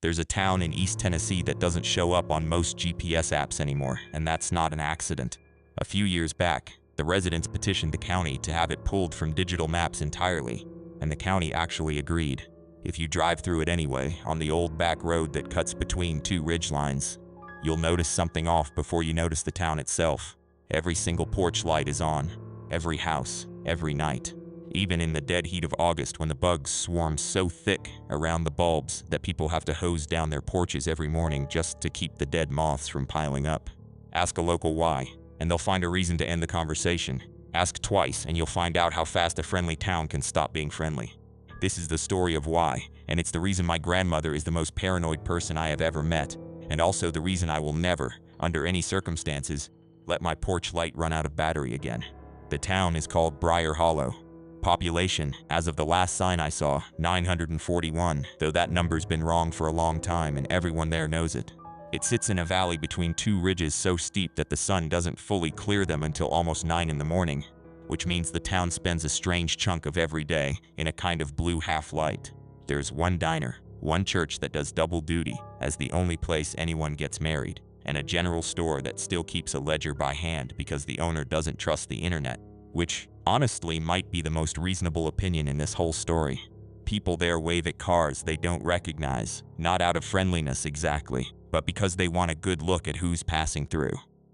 There's a town in East Tennessee that doesn't show up on most GPS apps anymore, and that's not an accident. A few years back, the residents petitioned the county to have it pulled from digital maps entirely, and the county actually agreed. If you drive through it anyway, on the old back road that cuts between two ridgelines, you'll notice something off before you notice the town itself. Every single porch light is on, every house, every night. Even in the dead heat of August when the bugs swarm so thick around the bulbs that people have to hose down their porches every morning just to keep the dead moths from piling up. Ask a local why, and they'll find a reason to end the conversation. Ask twice, and you'll find out how fast a friendly town can stop being friendly. This is the story of why, and it's the reason my grandmother is the most paranoid person I have ever met, and also the reason I will never, under any circumstances, let my porch light run out of battery again. The town is called Briar Hollow. Population, as of the last sign I saw, 941, though that number's been wrong for a long time and everyone there knows it. It sits in a valley between two ridges so steep that the sun doesn't fully clear them until almost 9 in the morning, which means the town spends a strange chunk of every day in a kind of blue half-light. There's one diner, one church that does double duty as the only place anyone gets married, and a general store that still keeps a ledger by hand because the owner doesn't trust the internet, which honestly might be the most reasonable opinion in this whole story. People there wave at cars they don't recognize, not out of friendliness exactly, but because they want a good look at who's passing through.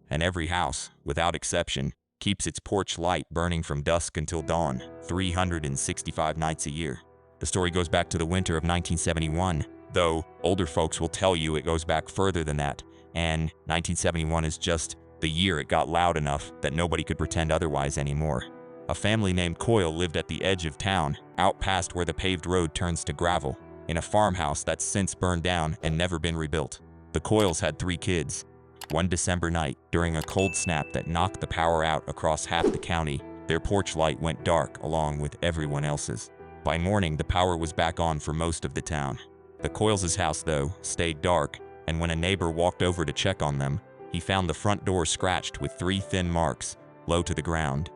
And every house, without exception, keeps its porch light burning from dusk until dawn, 365 nights a year. The story goes back to the winter of 1971, though older folks will tell you it goes back further than that, and 1971 is just the year it got loud enough that nobody could pretend otherwise anymore. A family named Coyle lived at the edge of town, out past where the paved road turns to gravel, in a farmhouse that's since burned down and never been rebuilt. The Coyles had 3 kids. One December night, during a cold snap that knocked the power out across half the county, their porch light went dark along with everyone else's. By morning, the power was back on for most of the town. The Coyles' house, though, stayed dark, and when a neighbor walked over to check on them, he found the front door scratched with 3 thin marks, low to the ground,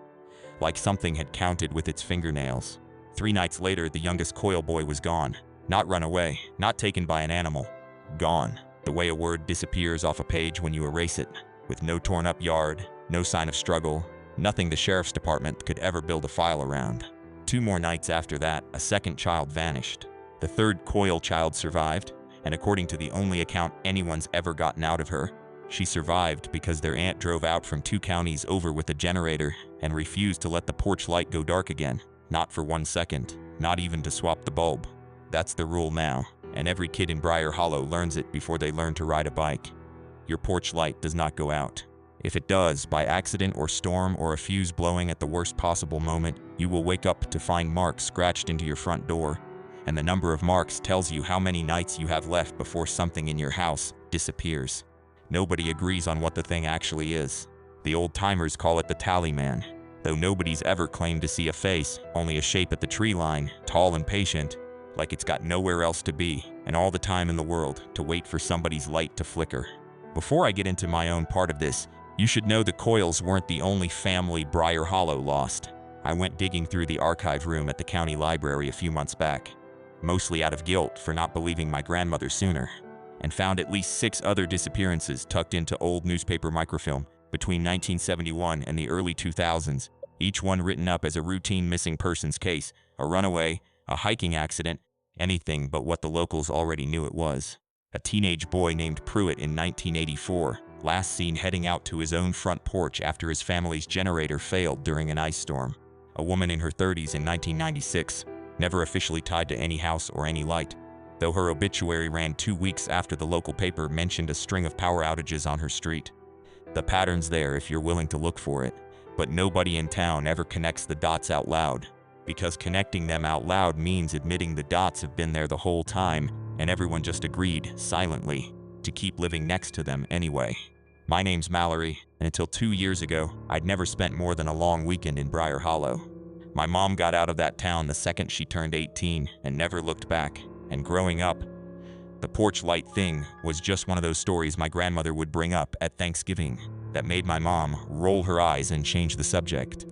like something had counted with its fingernails. 3 nights later, the youngest Coyle boy was gone. Not run away, not taken by an animal. Gone. The way a word disappears off a page when you erase it, with no torn up yard, no sign of struggle, nothing the sheriff's department could ever build a file around. 2 more nights after that, a second child vanished. The 3rd Coyle child survived, and according to the only account anyone's ever gotten out of her, she survived because their aunt drove out from 2 counties over with a generator and refused to let the porch light go dark again, not for 1 second, not even to swap the bulb. That's the rule now, and every kid in Briar Hollow learns it before they learn to ride a bike. Your porch light does not go out. If it does, by accident or storm or a fuse blowing at the worst possible moment, you will wake up to find marks scratched into your front door, and the number of marks tells you how many nights you have left before something in your house disappears. Nobody agrees on what the thing actually is. The old-timers call it the tally man, though nobody's ever claimed to see a face, only a shape at the tree line, tall and patient, like it's got nowhere else to be, and all the time in the world to wait for somebody's light to flicker. Before I get into my own part of this, you should know the Coyles weren't the only family Briar Hollow lost. I went digging through the archive room at the county library a few months back, mostly out of guilt for not believing my grandmother sooner, and found at least 6 other disappearances tucked into old newspaper microfilm between 1971 and the early 2000s, each one written up as a routine missing persons case, a runaway, a hiking accident, anything but what the locals already knew it was. A teenage boy named Pruitt in 1984, last seen heading out to his own front porch after his family's generator failed during an ice storm. A woman in her 30s in 1996, never officially tied to any house or any light, though her obituary ran 2 weeks after the local paper mentioned a string of power outages on her street. The pattern's there if you're willing to look for it, but nobody in town ever connects the dots out loud, because connecting them out loud means admitting the dots have been there the whole time, and everyone just agreed, silently, to keep living next to them anyway. My name's Mallory, and until 2 years ago, I'd never spent more than a long weekend in Briar Hollow. My mom got out of that town the second she turned 18 and never looked back, and growing up, the porch light thing was just one of those stories my grandmother would bring up at Thanksgiving that made my mom roll her eyes and change the subject.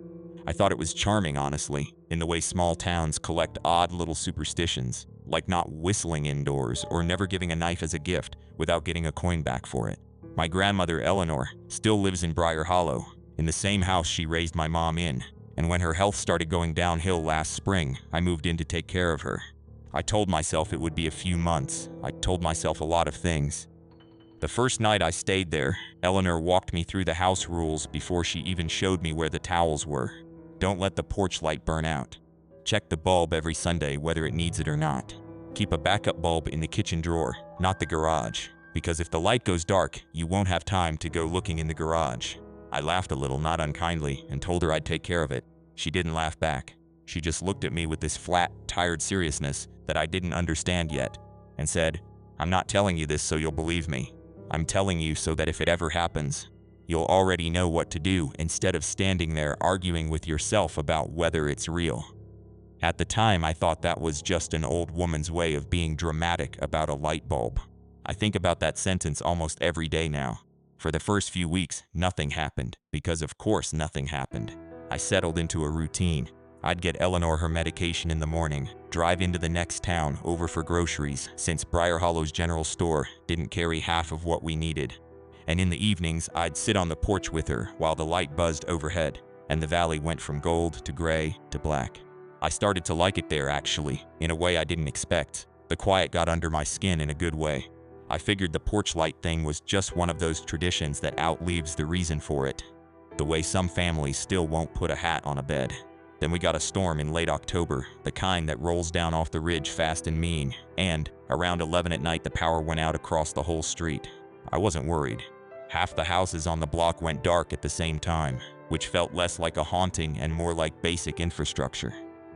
I thought it was charming, honestly, in the way small towns collect odd little superstitions, like not whistling indoors or never giving a knife as a gift without getting a coin back for it. My grandmother, Eleanor, still lives in Briar Hollow, in the same house she raised my mom in, and when her health started going downhill last spring, I moved in to take care of her. I told myself it would be a few months. I told myself a lot of things. The first night I stayed there, Eleanor walked me through the house rules before she even showed me where the towels were. Don't let the porch light burn out. Check the bulb every Sunday whether it needs it or not. Keep a backup bulb in the kitchen drawer, not the garage, because if the light goes dark, you won't have time to go looking in the garage. I laughed a little, not unkindly, and told her I'd take care of it. She didn't laugh back. She just looked at me with this flat, tired seriousness that I didn't understand yet, and said, "I'm not telling you this so you'll believe me. I'm telling you so that if it ever happens, you'll already know what to do instead of standing there arguing with yourself about whether it's real." At the time, I thought that was just an old woman's way of being dramatic about a light bulb. I think about that sentence almost every day now. For the first few weeks, nothing happened, because of course nothing happened. I settled into a routine. I'd get Eleanor her medication in the morning, drive into the next town over for groceries, since Briar Hollow's general store didn't carry half of what we needed. And in the evenings, I'd sit on the porch with her while the light buzzed overhead, and the valley went from gold to gray to black. I started to like it there, actually, in a way I didn't expect. The quiet got under my skin in a good way. I figured the porch light thing was just one of those traditions that outlives the reason for it. The way some families still won't put a hat on a bed. Then we got a storm in late October, the kind that rolls down off the ridge fast and mean, and around 11 at night the power went out across the whole street. I wasn't worried. Half the houses on the block went dark at the same time, which felt less like a haunting and more like basic infrastructure.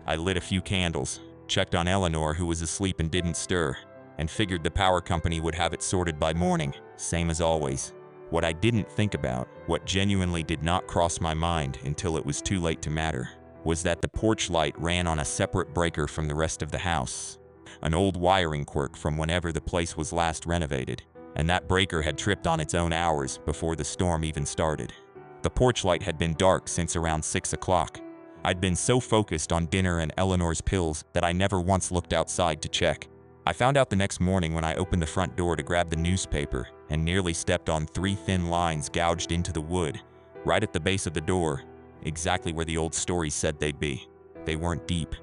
I lit a few candles, checked on Eleanor, who was asleep and didn't stir, and figured the power company would have it sorted by morning, same as always. What I didn't think about, what genuinely did not cross my mind until it was too late to matter, was that the porch light ran on a separate breaker from the rest of the house. An old wiring quirk from whenever the place was last renovated, and that breaker had tripped on its own hours before the storm even started. The porch light had been dark since around 6 o'clock. I'd been so focused on dinner and Eleanor's pills that I never once looked outside to check. I found out the next morning when I opened the front door to grab the newspaper and nearly stepped on 3 thin lines gouged into the wood, right at the base of the door, exactly where the old story said they'd be. They weren't deep.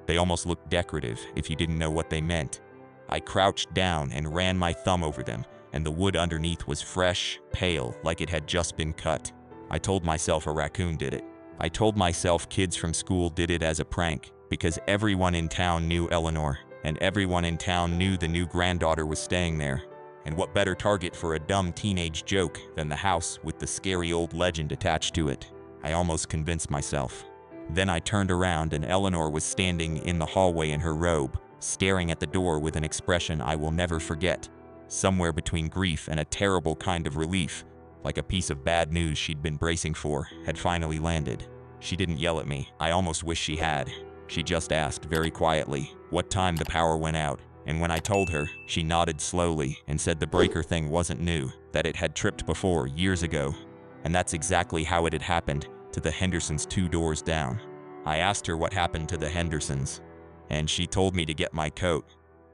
They almost looked decorative if you didn't know what they meant. I crouched down and ran my thumb over them, and the wood underneath was fresh, pale, like it had just been cut. I told myself a raccoon did it. I told myself kids from school did it as a prank, because everyone in town knew Eleanor, and everyone in town knew the new granddaughter was staying there. And what better target for a dumb teenage joke than the house with the scary old legend attached to it? I almost convinced myself. Then I turned around and Eleanor was standing in the hallway in her robe, staring at the door with an expression I will never forget. Somewhere between grief and a terrible kind of relief, like a piece of bad news she'd been bracing for, had finally landed. She didn't yell at me. I almost wish she had. She just asked very quietly what time the power went out, and when I told her, she nodded slowly and said the breaker thing wasn't new, that it had tripped before years ago. And that's exactly how it had happened to the Hendersons 2 doors down. I asked her what happened to the Hendersons, and she told me to get my coat,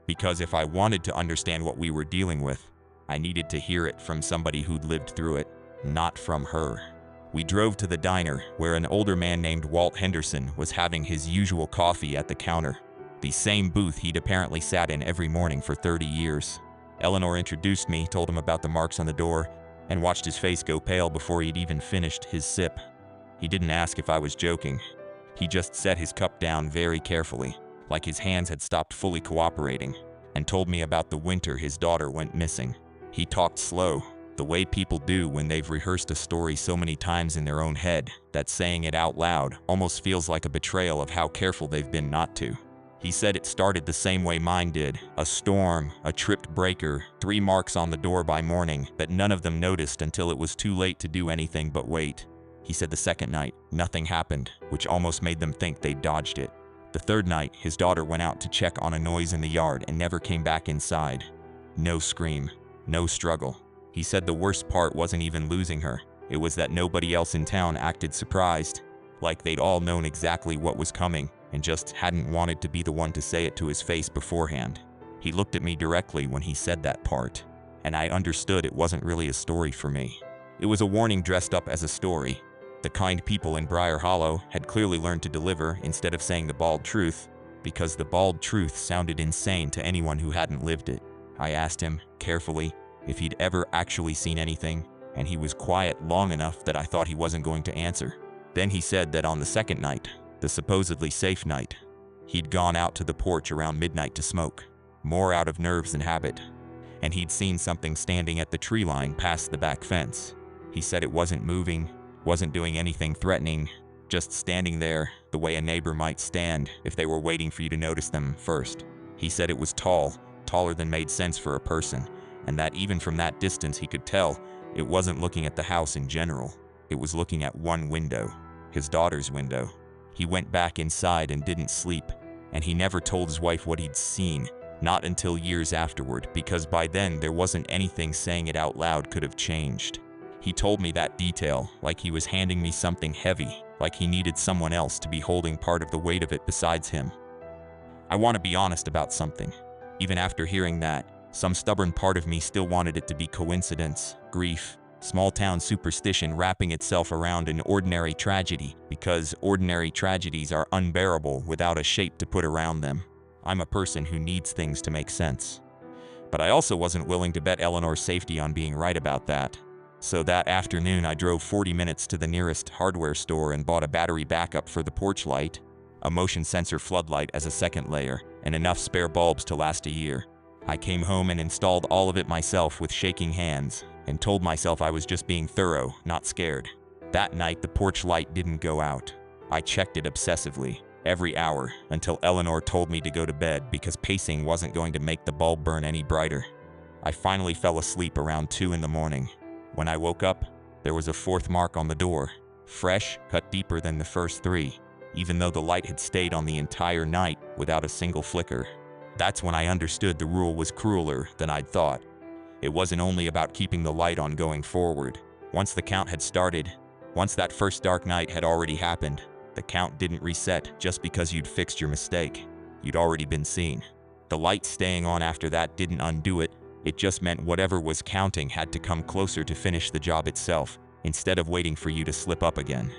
because if I wanted to understand what we were dealing with, I needed to hear it from somebody who'd lived through it, not from her. We drove to the diner, where an older man named Walt Henderson was having his usual coffee at the counter, the same booth he'd apparently sat in every morning for 30 years. Eleanor introduced me, told him about the marks on the door, and watched his face go pale before he'd even finished his sip. He didn't ask if I was joking. He just set his cup down very carefully, like his hands had stopped fully cooperating, and told me about the winter his daughter went missing. He talked slow, the way people do when they've rehearsed a story so many times in their own head that saying it out loud almost feels like a betrayal of how careful they've been not to. He said it started the same way mine did, a storm, a tripped breaker, 3 marks on the door by morning that none of them noticed until it was too late to do anything but wait. He said the second night, nothing happened, which almost made them think they'd dodged it. The third night, his daughter went out to check on a noise in the yard and never came back inside. No scream, no struggle. He said the worst part wasn't even losing her. It was that nobody else in town acted surprised, like they'd all known exactly what was coming, and just hadn't wanted to be the one to say it to his face beforehand. He looked at me directly when he said that part, and I understood it wasn't really a story for me. It was a warning dressed up as a story. The kind people in Briar Hollow had clearly learned to deliver instead of saying the bald truth, because the bald truth sounded insane to anyone who hadn't lived it. I asked him, carefully, if he'd ever actually seen anything, and he was quiet long enough that I thought he wasn't going to answer. Then he said that on the second night, the supposedly safe night, he'd gone out to the porch around midnight to smoke, more out of nerves than habit, and he'd seen something standing at the tree line past the back fence. He said it wasn't moving, wasn't doing anything threatening, just standing there the way a neighbor might stand if they were waiting for you to notice them first. He said it was tall, taller than made sense for a person, and that even from that distance he could tell it wasn't looking at the house in general. It was looking at one window, his daughter's window. He went back inside and didn't sleep, and he never told his wife what he'd seen, not until years afterward, because by then there wasn't anything saying it out loud could have changed. He told me that detail like he was handing me something heavy, like he needed someone else to be holding part of the weight of it besides him. I want to be honest about something. Even after hearing that, some stubborn part of me still wanted it to be coincidence, grief, small-town superstition wrapping itself around an ordinary tragedy, because ordinary tragedies are unbearable without a shape to put around them. I'm a person who needs things to make sense. But I also wasn't willing to bet Eleanor's safety on being right about that. So that afternoon I drove 40 minutes to the nearest hardware store and bought a battery backup for the porch light, a motion sensor floodlight as a second layer, and enough spare bulbs to last a year. I came home and installed all of it myself with shaking hands, and told myself I was just being thorough, not scared. That night the porch light didn't go out. I checked it obsessively, every hour, until Eleanor told me to go to bed because pacing wasn't going to make the bulb burn any brighter. I finally fell asleep around 2 in the morning. When I woke up, there was a fourth mark on the door, fresh, cut deeper than the first 3, even though the light had stayed on the entire night without a single flicker. That's when I understood the rule was crueler than I'd thought. It wasn't only about keeping the light on going forward. Once the count had started, once that first dark night had already happened, the count didn't reset just because you'd fixed your mistake. You'd already been seen. The light staying on after that didn't undo it. It just meant whatever was counting had to come closer to finish the job itself, instead of waiting for you to slip up again.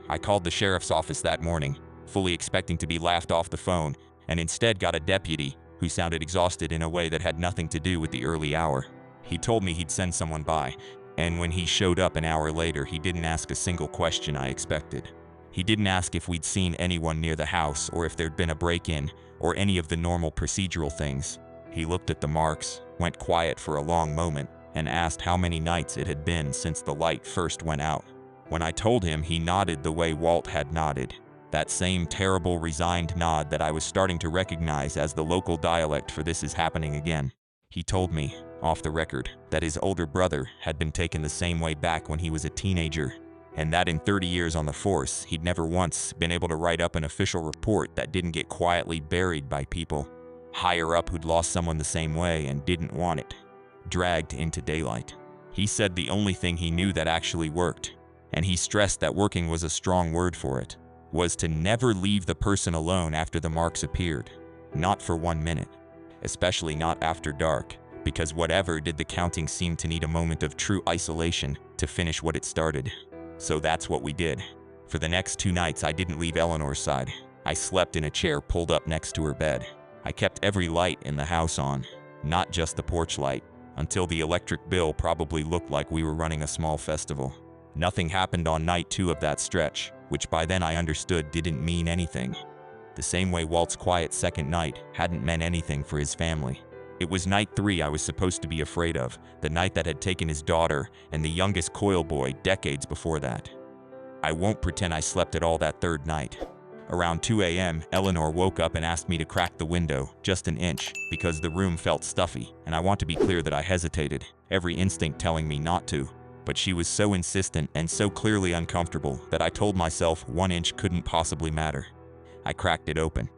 I called the sheriff's office that morning, fully expecting to be laughed off the phone, and instead got a deputy who sounded exhausted in a way that had nothing to do with the early hour. He told me he'd send someone by, and when he showed up an hour later, he didn't ask a single question I expected. He didn't ask if we'd seen anyone near the house or if there'd been a break-in or any of the normal procedural things. He looked at the marks, went quiet for a long moment, and asked how many nights it had been since the light first went out. When I told him, he nodded the way Walt had nodded. That same terrible, resigned nod that I was starting to recognize as the local dialect for "this is happening again." He told me, off the record, that his older brother had been taken the same way back when he was a teenager, and that in 30 years on the force, he'd never once been able to write up an official report that didn't get quietly buried by people higher up who'd lost someone the same way and didn't want it dragged into daylight. He said the only thing he knew that actually worked, and he stressed that working was a strong word for it, was to never leave the person alone after the marks appeared. Not for 1 minute. Especially not after dark, because whatever did the counting seemed to need a moment of true isolation to finish what it started. So that's what we did. For the next 2 nights I didn't leave Eleanor's side. I slept in a chair pulled up next to her bed. I kept every light in the house on, not just the porch light, until the electric bill probably looked like we were running a small festival. Nothing happened on night 2 of that stretch, which by then I understood didn't mean anything. The same way Walt's quiet second night hadn't meant anything for his family. It was night 3 I was supposed to be afraid of, the night that had taken his daughter and the youngest coil boy decades before that. I won't pretend I slept at all that 3rd night. Around 2 a.m., Eleanor woke up and asked me to crack the window, just an inch, because the room felt stuffy, and I want to be clear that I hesitated, every instinct telling me not to. But she was so insistent and so clearly uncomfortable that I told myself 1 inch couldn't possibly matter. I cracked it open.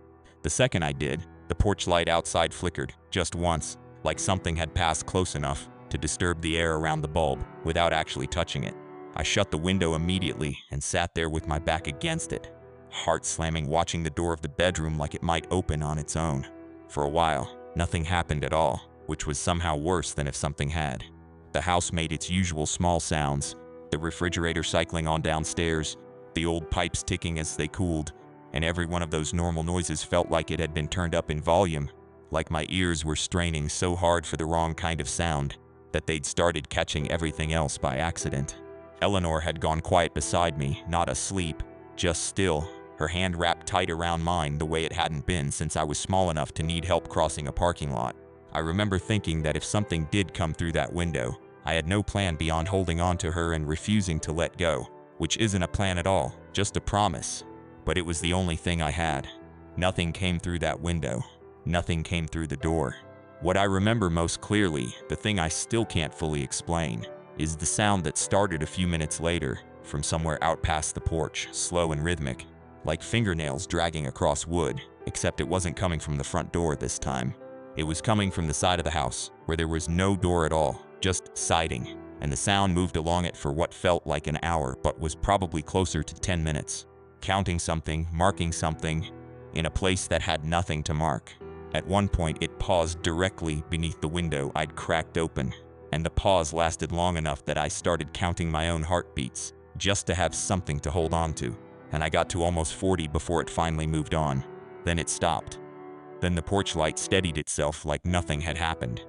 The second I did, the porch light outside flickered, just once, like something had passed close enough to disturb the air around the bulb without actually touching it. I shut the window immediately and sat there with my back against it, heart slamming, watching the door of the bedroom like it might open on its own. For a while, nothing happened at all, which was somehow worse than if something had. The house made its usual small sounds, the refrigerator cycling on downstairs, the old pipes ticking as they cooled, and every one of those normal noises felt like it had been turned up in volume, like my ears were straining so hard for the wrong kind of sound that they'd started catching everything else by accident. Eleanor had gone quiet beside me, not asleep, just still, her hand wrapped tight around mine the way it hadn't been since I was small enough to need help crossing a parking lot. I remember thinking that if something did come through that window, I had no plan beyond holding on to her and refusing to let go, which isn't a plan at all, just a promise. But it was the only thing I had. Nothing came through that window. Nothing came through the door. What I remember most clearly, the thing I still can't fully explain, is the sound that started a few minutes later from somewhere out past the porch, slow and rhythmic, like fingernails dragging across wood, except it wasn't coming from the front door this time. It was coming from the side of the house, where there was no door at all, just siding, and the sound moved along it for what felt like an hour but was probably closer to 10 minutes, counting something, marking something, in a place that had nothing to mark. At one point it paused directly beneath the window I'd cracked open, and the pause lasted long enough that I started counting my own heartbeats, just to have something to hold on to, and I got to almost 40 before it finally moved on. Then it stopped. Then the porch light steadied itself like nothing had happened.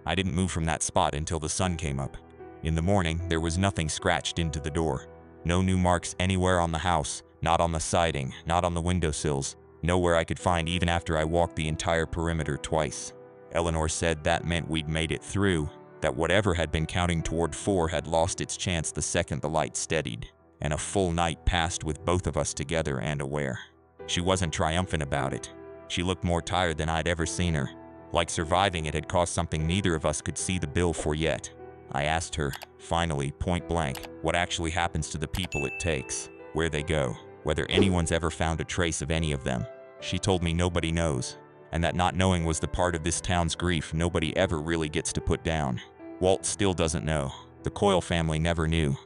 I didn't move from that spot until the sun came up. In the morning, there was nothing scratched into the door. No new marks anywhere on the house, not on the siding, not on the windowsills, nowhere I could find even after I walked the entire perimeter twice. Eleanor said that meant we'd made it through, that whatever had been counting toward 4 had lost its chance the second the light steadied, and a full night passed with both of us together and aware. She wasn't triumphant about it. She looked more tired than I'd ever seen her, like surviving it had cost something neither of us could see the bill for yet. I asked her, finally, point blank, what actually happens to the people it takes, where they go, whether anyone's ever found a trace of any of them. She told me nobody knows, and that not knowing was the part of this town's grief nobody ever really gets to put down. Walt still doesn't know. The Coyle family never knew.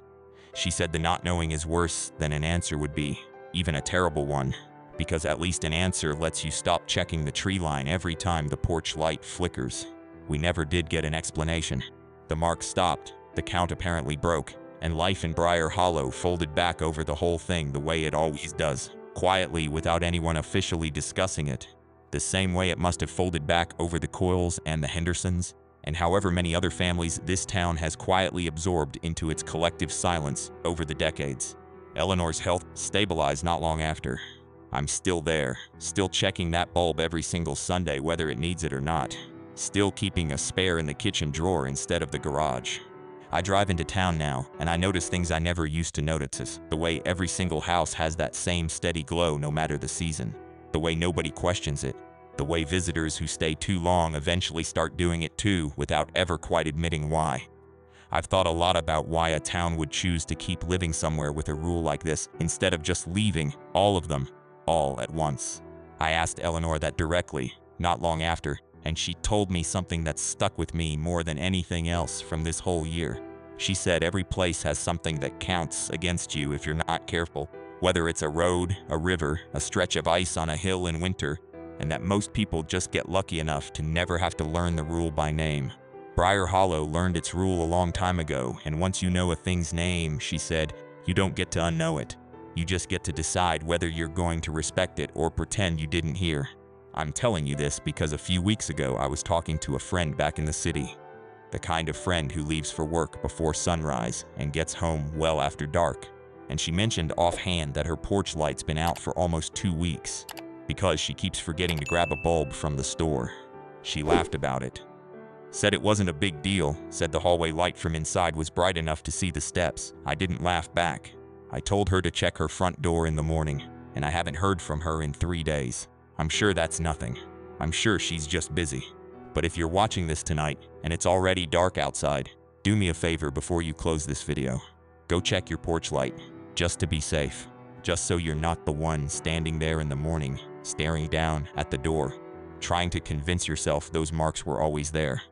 She said the not knowing is worse than an answer would be, even a terrible one, because at least an answer lets you stop checking the tree line every time the porch light flickers. We never did get an explanation. The mark stopped, the count apparently broke, and life in Briar Hollow folded back over the whole thing the way it always does, quietly without anyone officially discussing it. The same way it must have folded back over the Coyles and the Hendersons, and however many other families this town has quietly absorbed into its collective silence over the decades. Eleanor's health stabilized not long after. I'm still there, still checking that bulb every single Sunday whether it needs it or not, still keeping a spare in the kitchen drawer instead of the garage. I drive into town now, and I notice things I never used to notice, the way every single house has that same steady glow no matter the season, the way nobody questions it, the way visitors who stay too long eventually start doing it too without ever quite admitting why. I've thought a lot about why a town would choose to keep living somewhere with a rule like this instead of just leaving all of them, all at once. I asked Eleanor that directly, not long after, and she told me something that stuck with me more than anything else from this whole year. She said every place has something that counts against you if you're not careful, whether it's a road, a river, a stretch of ice on a hill in winter, and that most people just get lucky enough to never have to learn the rule by name. Briar Hollow learned its rule a long time ago, and once you know a thing's name, she said, you don't get to unknow it. You just get to decide whether you're going to respect it or pretend you didn't hear. I'm telling you this because a few weeks ago I was talking to a friend back in the city. The kind of friend who leaves for work before sunrise and gets home well after dark. And she mentioned offhand that her porch light's been out for almost 2 weeks because she keeps forgetting to grab a bulb from the store. She laughed about it. Said it wasn't a big deal, said the hallway light from inside was bright enough to see the steps. I didn't laugh back. I told her to check her front door in the morning, and I haven't heard from her in 3 days. I'm sure that's nothing. I'm sure she's just busy. But if you're watching this tonight, and it's already dark outside, do me a favor before you close this video. Go check your porch light, just to be safe. Just so you're not the one standing there in the morning, staring down at the door, trying to convince yourself those marks were always there.